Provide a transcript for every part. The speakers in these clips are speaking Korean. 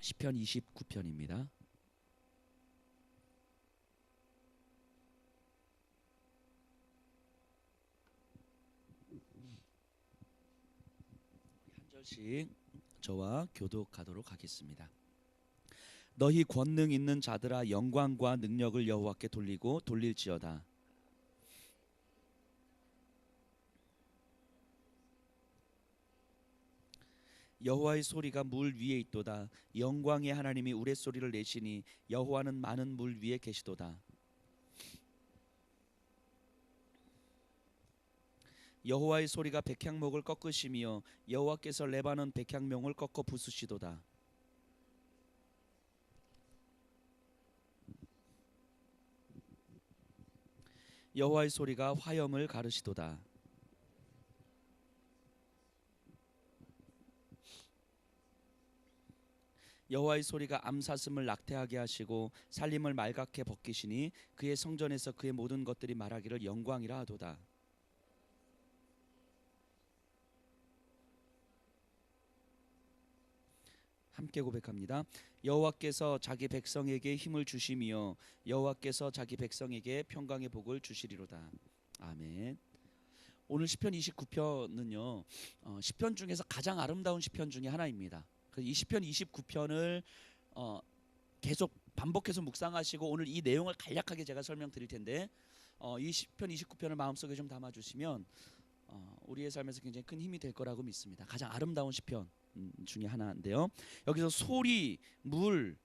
시편 29편입니다. 한 절씩 저와 교독하도록 하겠습니다. 너희 권능 있는 자들아 영광과 능력을 여호와께 돌리고 돌릴지어다. 여호와의 소리가 물 위에 있도다. 영광의 하나님이 우레소리를 내시니 여호와는 많은 물 위에 계시도다. 여호와의 소리가 백향목을 꺾으시며 여호와께서 레바논 백향목을 꺾어 부수시도다. 여호와의 소리가 화염을 가르시도다. 여호와의 소리가 암사슴을 낙태하게 하시고 살림을 말갛게 벗기시니 그의 성전에서 그의 모든 것들이 말하기를 영광이라 하도다. 함께 고백합니다. 여호와께서 자기 백성에게 힘을 주시며 여호와께서 자기 백성에게 평강의 복을 주시리로다. 아멘. 오늘 시편 29편은요 시편 중에서 가장 아름다운 시편 중에 하나입니다. 이 시편 29편을 계속 반복해서 묵상하시고 오늘 이 내용을 간략하게 제가 설명드릴 텐데 이 시편 29편을 마음속에 좀 담아주시면 우리의 삶에서 굉장히 큰 힘이 될 거라고 믿습니다. 가장 아름다운 시편 중에 하나인데요. 여기서 소리, 물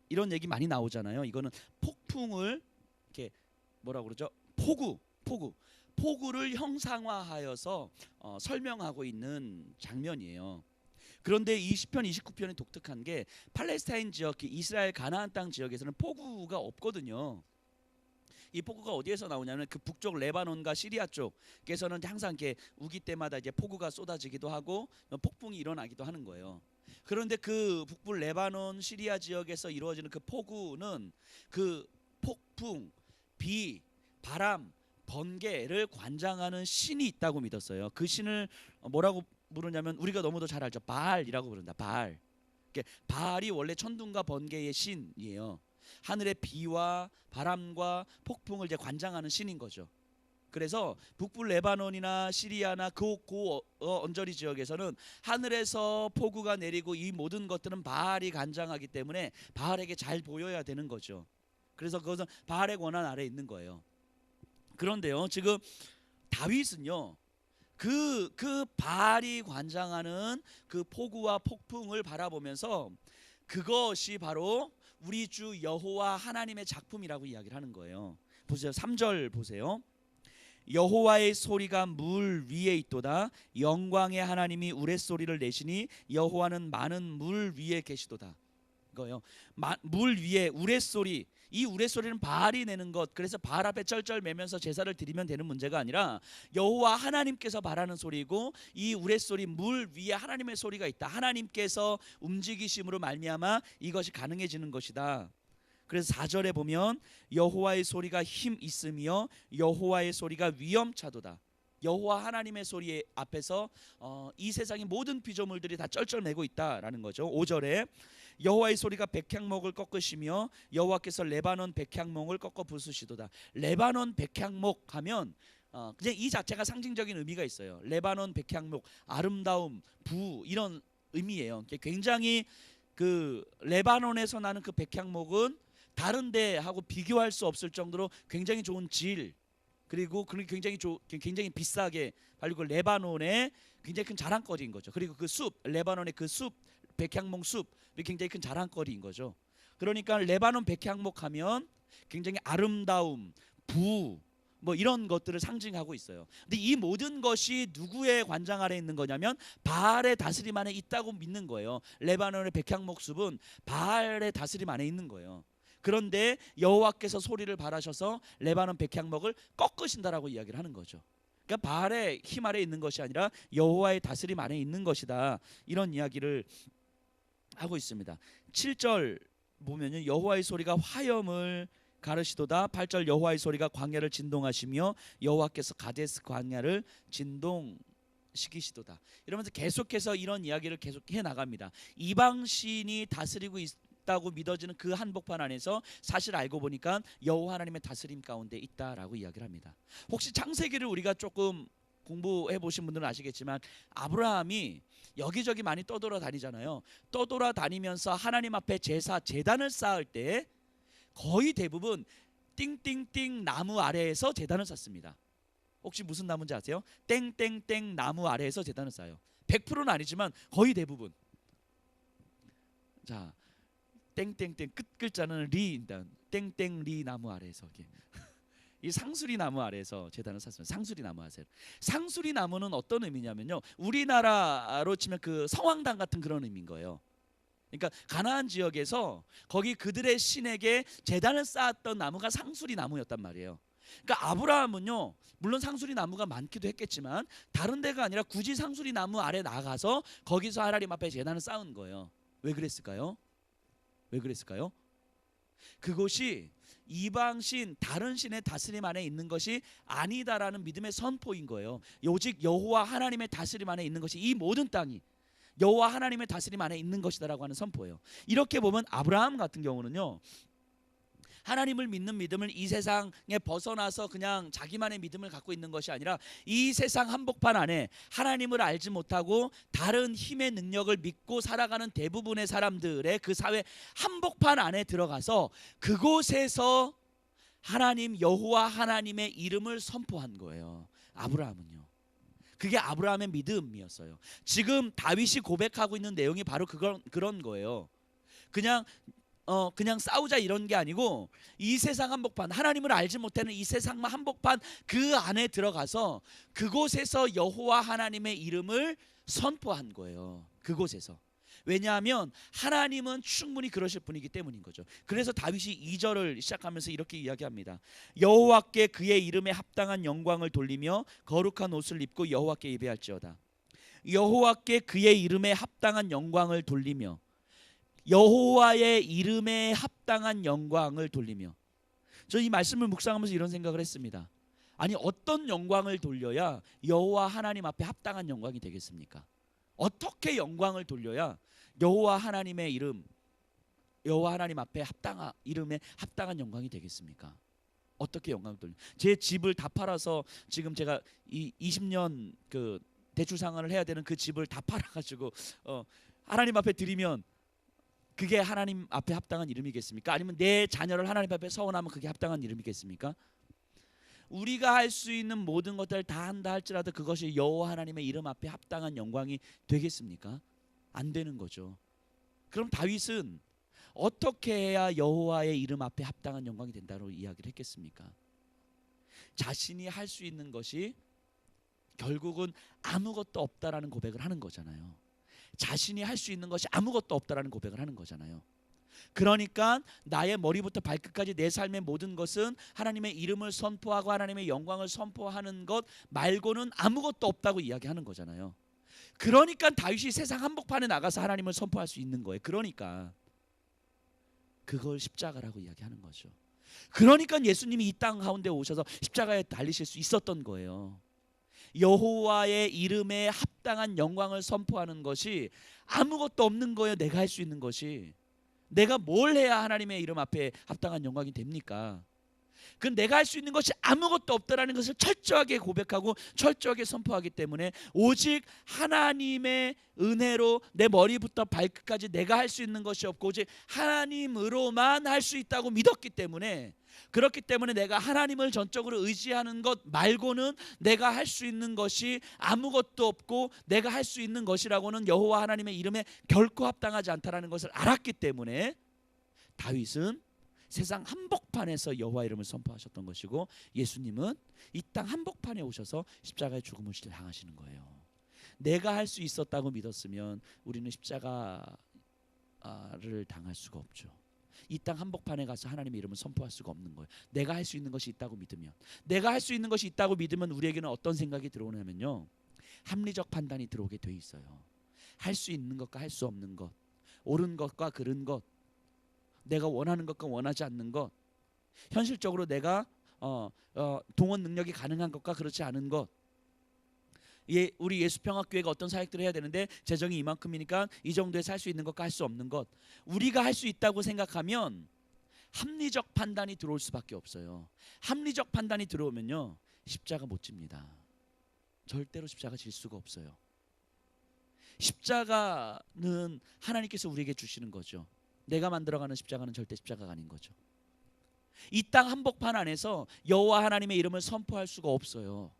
이런 얘기 많이 나오잖아요. 이거는 폭풍을 이렇게 뭐라고 그러죠? 폭우를 형상화하여서 설명하고 있는 장면이에요. 그런데 이 시편 29편이 독특한 게 팔레스타인 지역, 이스라엘 가나안 땅 지역에서는 폭우가 없거든요. 이 폭우가 어디에서 나오냐면 그 북쪽 레바논과 시리아 쪽에서는 항상 이렇게 우기 때마다 이제 폭우가 쏟아지기도 하고 폭풍이 일어나기도 하는 거예요. 그런데 그 북부 레바논 시리아 지역에서 이루어지는 그 폭우는 그 폭풍, 비, 바람, 번개를 관장하는 신이 있다고 믿었어요. 그 신을 뭐라고 부르냐면 우리가 너무도 잘 알죠. 바알이라고 부른다. 바알. 바알이 원래 천둥과 번개의 신이에요. 하늘의 비와 바람과 폭풍을 이제 관장하는 신인 거죠. 그래서 북부 레바논이나 시리아나 그 언저리 지역에서는 하늘에서 폭우가 내리고 이 모든 것들은 바알이 관장하기 때문에 바알에게 잘 보여야 되는 거죠. 그래서 그것은 바알의 권한 아래에 있는 거예요. 그런데요, 지금 다윗은요, 그 바알이 관장하는 그 폭우와 폭풍을 바라보면서 그것이 바로 우리 주 여호와 하나님의 작품이라고 이야기를 하는 거예요. 보세요. 3절 보세요. 여호와의 소리가 물 위에 있도다. 영광의 하나님이 우레소리를 내시니 여호와는 많은 물 위에 계시도다. 이거요. 물 위에 우레소리. 이 우레소리는 바알이 내는 것. 그래서 바알 앞에 쩔쩔매면서 제사를 드리면 되는 문제가 아니라 여호와 하나님께서 바라는 소리고, 이 우레소리 물 위에 하나님의 소리가 있다. 하나님께서 움직이심으로 말미암아 이것이 가능해지는 것이다. 그래서 4절에 보면 여호와의 소리가 힘 있으며 여호와의 소리가 위엄차도다. 여호와 하나님의 소리 앞에서 이 세상의 모든 피조물들이 다 쩔쩔매고 있다라는 거죠. 5절에 여호와의 소리가 백향목을 꺾으시며 여호와께서 레바논 백향목을 꺾어 부수시도다. 레바논 백향목 하면 그냥 이 자체가 상징적인 의미가 있어요. 레바논 백향목, 아름다움, 부 이런 의미예요. 굉장히 그 레바논에서 나는 그 백향목은 다른 데하고 비교할 수 없을 정도로 굉장히 좋은 질, 그리고 굉장히 비싸게 팔리고 레바논의 굉장히 큰 자랑거리인 거죠. 그리고 그 숲, 레바논의 그 숲, 백향목 숲이 굉장히 큰 자랑거리인 거죠. 그러니까 레바논 백향목 하면 굉장히 아름다움, 부 뭐 이런 것들을 상징하고 있어요. 근데 이 모든 것이 누구의 관장 아래 있는 거냐면 바알의 다스림 안에 있다고 믿는 거예요. 레바논의 백향목 숲은 바알의 다스림 안에 있는 거예요. 그런데 여호와께서 소리를 발하셔서 레바논 백향목을 꺾으신다라고 이야기를 하는 거죠. 그러니까 바알의 힘 아래 있는 것이 아니라 여호와의 다스림 안에 있는 것이다. 이런 이야기를 하고 있습니다. 7절 보면은 여호와의 소리가 화염을 가르시도다. 8절 여호와의 소리가 광야를 진동하시며 여호와께서 가데스 광야를 진동하시도다. 시기시도다 이러면서 계속해서 이런 이야기를 계속 해 나갑니다. 이방 신이 다스리고 있다고 믿어지는 그 한복판 안에서 사실 알고 보니까 여호와 하나님의 다스림 가운데 있다라고 이야기를 합니다. 혹시 창세기를 우리가 조금 공부해 보신 분들은 아시겠지만 아브라함이 여기저기 많이 떠돌아다니잖아요. 떠돌아다니면서 하나님 앞에 제단을 쌓을 때 거의 대부분 띵띵띵 나무 아래에서 제단을 쌓습니다. 혹시 무슨 나무인지 아세요? 땡땡땡 나무 아래에서 제단을 쌓아요. 100%는 아니지만 거의 대부분. 자, 땡땡땡 끝 글자는 리입니다. 땡땡리 나무 아래에서 이 상수리 나무 아래에서 제단을 쌓습니다. 상수리 나무 아래서. 상수리 나무는 어떤 의미냐면요, 우리나라로 치면 그 성황당 같은 그런 의미인 거예요. 그러니까 가나안 지역에서 거기 그들의 신에게 제단을 쌓았던 나무가 상수리 나무였단 말이에요. 그러니까 아브라함은요, 물론 상수리 나무가 많기도 했겠지만 다른 데가 아니라 굳이 상수리 나무 아래 나가서 거기서 하나님 앞에 제단을 쌓은 거예요. 왜 그랬을까요? 왜 그랬을까요? 그곳이 이방신 다른 신의 다스림 안에 있는 것이 아니다라는 믿음의 선포인 거예요. 오직 여호와 하나님의 다스림 안에 있는 것이, 이 모든 땅이 여호와 하나님의 다스림 안에 있는 것이다라고 하는 선포예요. 이렇게 보면 아브라함 같은 경우는요, 하나님을 믿는 믿음을 이 세상에 벗어나서 그냥 자기만의 믿음을 갖고 있는 것이 아니라 이 세상 한복판 안에 하나님을 알지 못하고 다른 힘의 능력을 믿고 살아가는 대부분의 사람들의 그 사회 한복판 안에 들어가서 그곳에서 하나님 여호와 하나님의 이름을 선포한 거예요. 아브라함은요. 그게 아브라함의 믿음이었어요. 지금 다윗이 고백하고 있는 내용이 바로 그런 거예요. 그냥 싸우자 이런 게 아니고 이 세상 한복판, 하나님을 알지 못하는 이 세상 한복판 그 안에 들어가서 그곳에서 여호와 하나님의 이름을 선포한 거예요. 그곳에서. 왜냐하면 하나님은 충분히 그러실 분이기 때문인 거죠. 그래서 다윗이 2절을 시작하면서 이렇게 이야기합니다. 여호와께 그의 이름에 합당한 영광을 돌리며 거룩한 옷을 입고 여호와께 예배할지어다. 여호와께 그의 이름에 합당한 영광을 돌리며, 여호와의 이름에 합당한 영광을 돌리며. 저 이 말씀을 묵상하면서 이런 생각을 했습니다. 아니, 어떤 영광을 돌려야 여호와 하나님 앞에 합당한 영광이 되겠습니까? 어떻게 영광을 돌려야 여호와 하나님의 이름, 여호와 하나님 앞에 이름에 합당한 영광이 되겠습니까? 어떻게 영광을 돌려? 제 집을 다 팔아서 지금 제가 이 20년 그 대출 상환을 해야 되는 그 집을 다 팔아가지고 하나님 앞에 드리면 그게 하나님 앞에 합당한 이름이겠습니까? 아니면 내 자녀를 하나님 앞에 서원하면 그게 합당한 이름이겠습니까? 우리가 할 수 있는 모든 것들을 다 한다 할지라도 그것이 여호와 하나님의 이름 앞에 합당한 영광이 되겠습니까? 안 되는 거죠. 그럼 다윗은 어떻게 해야 여호와의 이름 앞에 합당한 영광이 된다고 이야기를 했겠습니까? 자신이 할 수 있는 것이 결국은 아무것도 없다라는 고백을 하는 거잖아요. 자신이 할 수 있는 것이 아무것도 없다라는 고백을 하는 거잖아요. 그러니까 나의 머리부터 발끝까지 내 삶의 모든 것은 하나님의 이름을 선포하고 하나님의 영광을 선포하는 것 말고는 아무것도 없다고 이야기하는 거잖아요. 그러니까 다윗이 세상 한복판에 나가서 하나님을 선포할 수 있는 거예요. 그러니까 그걸 십자가라고 이야기하는 거죠. 그러니까 예수님이 이 땅 가운데 오셔서 십자가에 달리실 수 있었던 거예요. 여호와의 이름에 합당한 영광을 선포하는 것이 아무것도 없는 거예요. 내가 할 수 있는 것이. 내가 뭘 해야 하나님의 이름 앞에 합당한 영광이 됩니까? 그 내가 할 수 있는 것이 아무것도 없다라는 것을 철저하게 고백하고 철저하게 선포하기 때문에 오직 하나님의 은혜로 내 머리부터 발끝까지 내가 할 수 있는 것이 없고 오직 하나님으로만 할 수 있다고 믿었기 때문에, 그렇기 때문에 내가 하나님을 전적으로 의지하는 것 말고는 내가 할 수 있는 것이 아무것도 없고 내가 할 수 있는 것이라고는 여호와 하나님의 이름에 결코 합당하지 않다라는 것을 알았기 때문에 다윗은 세상 한복판에서 여호와 이름을 선포하셨던 것이고, 예수님은 이 땅 한복판에 오셔서 십자가의 죽음을 당하시는 거예요. 내가 할 수 있었다고 믿었으면 우리는 십자가를 당할 수가 없죠. 이 땅 한복판에 가서 하나님의 이름을 선포할 수가 없는 거예요. 내가 할 수 있는 것이 있다고 믿으면, 내가 할 수 있는 것이 있다고 믿으면 우리에게는 어떤 생각이 들어오냐면요, 합리적 판단이 들어오게 돼 있어요. 할 수 있는 것과 할 수 없는 것, 옳은 것과 그른 것, 내가 원하는 것과 원하지 않는 것, 현실적으로 내가 동원 능력이 가능한 것과 그렇지 않은 것, 우리 예수평화교회가 어떤 사역들을 해야 되는데 재정이 이만큼이니까 이 정도에서 할 수 있는 것과 할 수 없는 것, 우리가 할 수 있다고 생각하면 합리적 판단이 들어올 수밖에 없어요. 합리적 판단이 들어오면요, 십자가 못 집니다. 절대로 십자가 질 수가 없어요. 십자가는 하나님께서 우리에게 주시는 거죠. 내가 만들어가는 십자가는 절대 십자가가 아닌 거죠. 이 땅 한복판 안에서 여호와 하나님의 이름을 선포할 수가 없어요.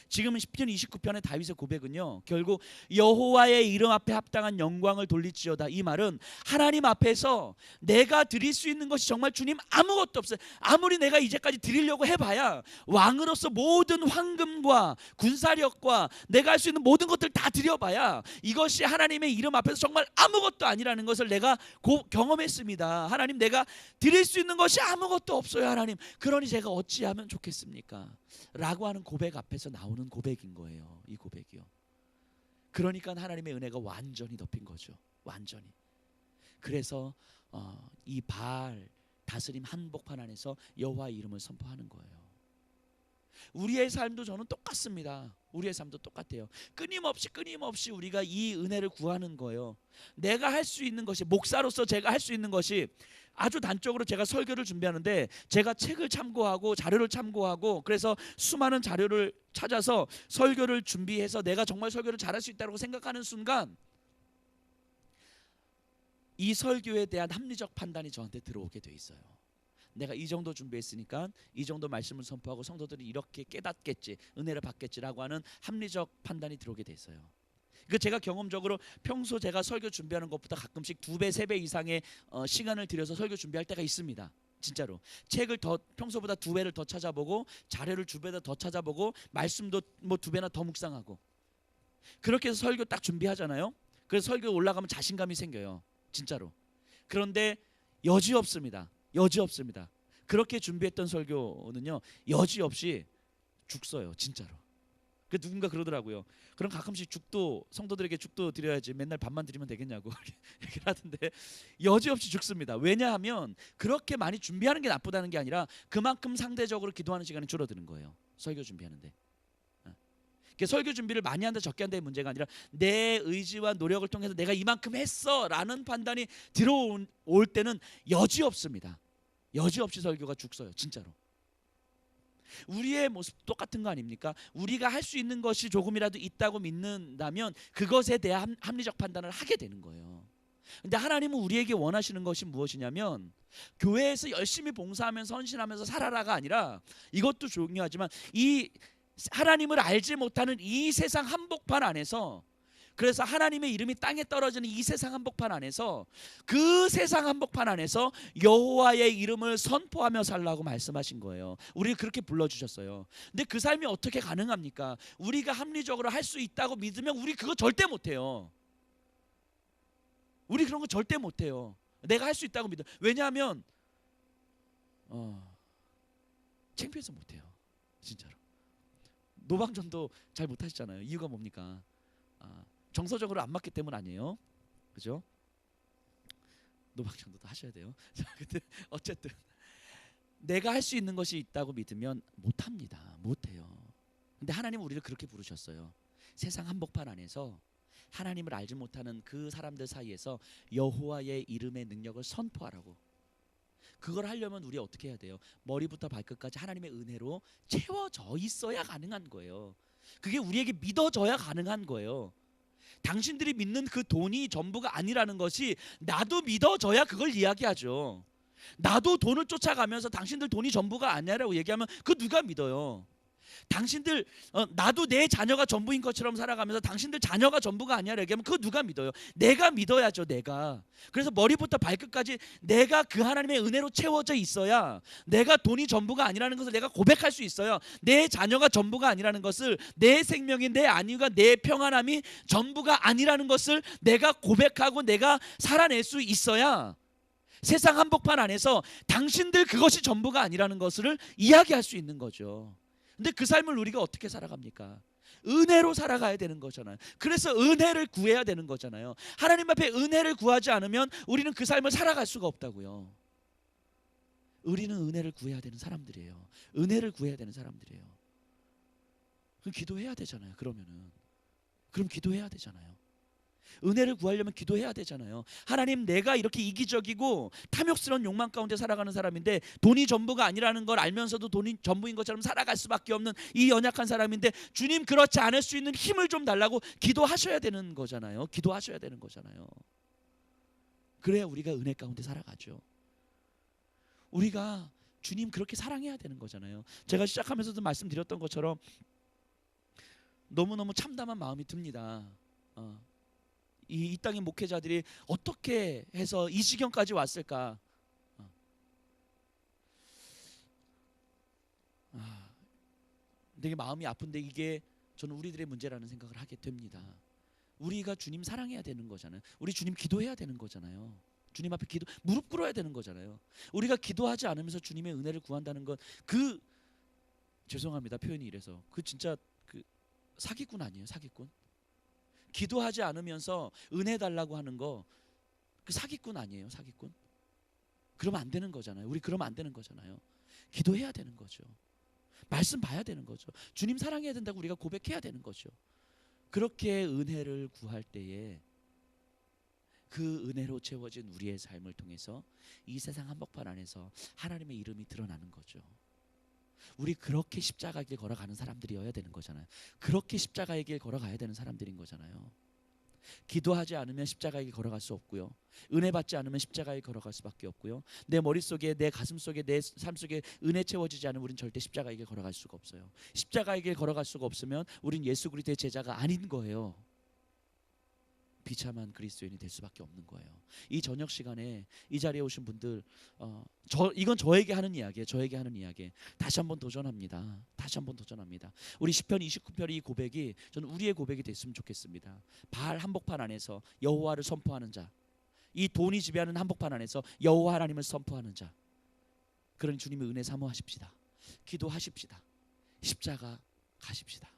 지금은 시편 29편의 다윗의 고백은요, 결국 여호와의 이름 앞에 합당한 영광을 돌릴지어다, 이 말은 하나님 앞에서 내가 드릴 수 있는 것이 정말 주님 아무것도 없어요. 아무리 내가 이제까지 드리려고 해봐야 왕으로서 모든 황금과 군사력과 내가 할 수 있는 모든 것들 다 드려봐야 이것이 하나님의 이름 앞에서 정말 아무것도 아니라는 것을 내가 경험했습니다. 하나님, 내가 드릴 수 있는 것이 아무것도 없어요. 하나님, 그러니 제가 어찌하면 좋겠습니까? 라고 하는 고백 앞에서 나오는 고백인 거예요. 이 고백이요. 그러니까 하나님의 은혜가 완전히 덮인 거죠. 완전히. 그래서 이 바알 다스림 한복판 안에서 여호와의 이름을 선포하는 거예요. 우리의 삶도 저는 똑같습니다. 우리의 삶도 똑같아요. 끊임없이 우리가 이 은혜를 구하는 거예요. 내가 할 수 있는 것이, 목사로서 제가 할 수 있는 것이, 아주 단적으로 제가 설교를 준비하는데 제가 책을 참고하고 자료를 참고하고 그래서 수많은 자료를 찾아서 설교를 준비해서 내가 정말 설교를 잘할 수 있다고 생각하는 순간 이 설교에 대한 합리적 판단이 저한테 들어오게 돼 있어요. 내가 이 정도 준비했으니까 이 정도 말씀을 선포하고 성도들이 이렇게 깨닫겠지, 은혜를 받겠지라고 하는 합리적 판단이 들어오게 돼 있어요. 그 제가 경험적으로 평소 제가 설교 준비하는 것보다 가끔씩 2배, 3배 이상의 시간을 들여서 설교 준비할 때가 있습니다. 진짜로 책을 더 평소보다 2배를 더 찾아보고 자료를 2배나 더 찾아보고 말씀도 뭐 2배나 더 묵상하고 그렇게 해서 설교 딱 준비하잖아요. 그래서 설교 올라가면 자신감이 생겨요. 진짜로. 그런데 여지없습니다. 여지없습니다. 그렇게 준비했던 설교는요, 여지없이 죽어요. 진짜로. 그 누군가 그러더라고요. 그럼 가끔씩 죽도, 성도들에게 죽도 드려야지 맨날 밥만 드리면 되겠냐고 얘기를 하던데 여지없이 죽습니다. 왜냐하면 그렇게 많이 준비하는 게 나쁘다는 게 아니라 그만큼 상대적으로 기도하는 시간이 줄어드는 거예요. 설교 준비하는데. 그러니까 설교 준비를 많이 한다 적게 한다의 문제가 아니라 내 의지와 노력을 통해서 내가 이만큼 했어 라는 판단이 들어올 때는 여지없습니다. 여지없이 설교가 죽어요. 진짜로. 우리의 모습 똑같은 거 아닙니까? 우리가 할 수 있는 것이 조금이라도 있다고 믿는다면 그것에 대한 합리적 판단을 하게 되는 거예요. 근데 하나님은 우리에게 원하시는 것이 무엇이냐면 교회에서 열심히 봉사하면서 헌신하면서 살아라가 아니라, 이것도 중요하지만 이 하나님을 알지 못하는 이 세상 한복판 안에서, 그래서 하나님의 이름이 땅에 떨어지는 이 세상 한복판 안에서, 그 세상 한복판 안에서 여호와의 이름을 선포하며 살라고 말씀하신 거예요. 우리를 그렇게 불러주셨어요. 근데 그 삶이 어떻게 가능합니까? 우리가 합리적으로 할 수 있다고 믿으면 우리 그거 절대 못해요. 우리 그런 거 절대 못해요. 내가 할 수 있다고 믿어. 왜냐하면 창피해서 못해요. 진짜로. 노방전도 잘 못하시잖아요. 이유가 뭡니까? 정서적으로 안 맞기 때문 아니에요. 그죠? 노방전도도 하셔야 돼요. 근데 어쨌든 내가 할 수 있는 것이 있다고 믿으면 못합니다. 못해요. 근데 하나님은 우리를 그렇게 부르셨어요. 세상 한복판 안에서 하나님을 알지 못하는 그 사람들 사이에서 여호와의 이름의 능력을 선포하라고. 그걸 하려면 우리 어떻게 해야 돼요? 머리부터 발끝까지 하나님의 은혜로 채워져 있어야 가능한 거예요. 그게 우리에게 믿어져야 가능한 거예요. 당신들이 믿는 그 돈이 전부가 아니라는 것이 나도 믿어져야 그걸 이야기하죠. 나도 돈을 쫓아가면서 당신들 돈이 전부가 아니라고 얘기하면 그 누가 믿어요? 당신들 나도 내 자녀가 전부인 것처럼 살아가면서 당신들 자녀가 전부가 아니라 얘기하면 그거 누가 믿어요? 내가 믿어야죠. 내가. 그래서 머리부터 발끝까지 내가 그 하나님의 은혜로 채워져 있어야, 내가 돈이 전부가 아니라는 것을 내가 고백할 수 있어요. 내 자녀가 전부가 아니라는 것을, 내 생명이, 내 안위가, 내 평안함이 전부가 아니라는 것을 내가 고백하고 내가 살아낼 수 있어야 세상 한복판 안에서 당신들 그것이 전부가 아니라는 것을 이야기할 수 있는 거죠. 근데 그 삶을 우리가 어떻게 살아갑니까? 은혜로 살아가야 되는 거잖아요. 그래서 은혜를 구해야 되는 거잖아요. 하나님 앞에 은혜를 구하지 않으면 우리는 그 삶을 살아갈 수가 없다고요. 우리는 은혜를 구해야 되는 사람들이에요. 은혜를 구해야 되는 사람들이에요. 그럼 기도해야 되잖아요. 그럼 기도해야 되잖아요. 은혜를 구하려면 기도해야 되잖아요. 하나님, 내가 이렇게 이기적이고 탐욕스러운 욕망 가운데 살아가는 사람인데 돈이 전부가 아니라는 걸 알면서도 돈이 전부인 것처럼 살아갈 수밖에 없는 이 연약한 사람인데 주님, 그렇지 않을 수 있는 힘을 좀 달라고 기도하셔야 되는 거잖아요. 기도하셔야 되는 거잖아요. 그래야 우리가 은혜 가운데 살아가죠. 우리가 주님 그렇게 사랑해야 되는 거잖아요. 제가 시작하면서도 말씀드렸던 것처럼 너무너무 참담한 마음이 듭니다. 이 땅의 목회자들이 어떻게 해서 이 지경까지 왔을까? 되게 마음이 아픈데 이게 저는 우리들의 문제라는 생각을 하게 됩니다. 우리가 주님 사랑해야 되는 거잖아요. 우리 주님 기도해야 되는 거잖아요. 주님 앞에 무릎 꿇어야 되는 거잖아요. 우리가 기도하지 않으면서 주님의 은혜를 구한다는 건 죄송합니다, 표현이 이래서 진짜 사기꾼 아니에요? 사기꾼? 기도하지 않으면서 은혜 달라고 하는 거 사기꾼 아니에요? 사기꾼? 그러면 안 되는 거잖아요. 우리 그러면 안 되는 거잖아요. 기도해야 되는 거죠. 말씀 봐야 되는 거죠. 주님 사랑해야 된다고 우리가 고백해야 되는 거죠. 그렇게 은혜를 구할 때에 그 은혜로 채워진 우리의 삶을 통해서 이 세상 한복판 안에서 하나님의 이름이 드러나는 거죠. 우리 그렇게 십자가의 길 걸어가는 사람들이어야 되는 거잖아요. 그렇게 십자가의 길 걸어가야 되는 사람들인 거잖아요. 기도하지 않으면 십자가의 길 걸어갈 수 없고요. 은혜 받지 않으면 십자가의 길 걸어갈 수밖에 없고요. 내 머릿속에, 내 가슴 속에, 내 삶 속에 은혜 채워지지 않으면 우린 절대 십자가의 길 걸어갈 수가 없어요. 십자가의 길 걸어갈 수가 없으면 우린 예수 그리스도의 제자가 아닌 거예요. 비참한 그리스도인이 될 수밖에 없는 거예요. 이 저녁 시간에 이 자리에 오신 분들, 이건 저에게 하는 이야기예요. 저에게 하는 이야기. 다시 한번 도전합니다. 다시 한번 도전합니다. 우리 시편 29편의 이 고백이 저는 우리의 고백이 됐으면 좋겠습니다. 바알 한복판 안에서 여호와를 선포하는 자, 이 돈이 지배하는 한복판 안에서 여호와 하나님을 선포하는 자, 그런 주님의 은혜 사모하십시다. 기도하십시다. 십자가 가십시다.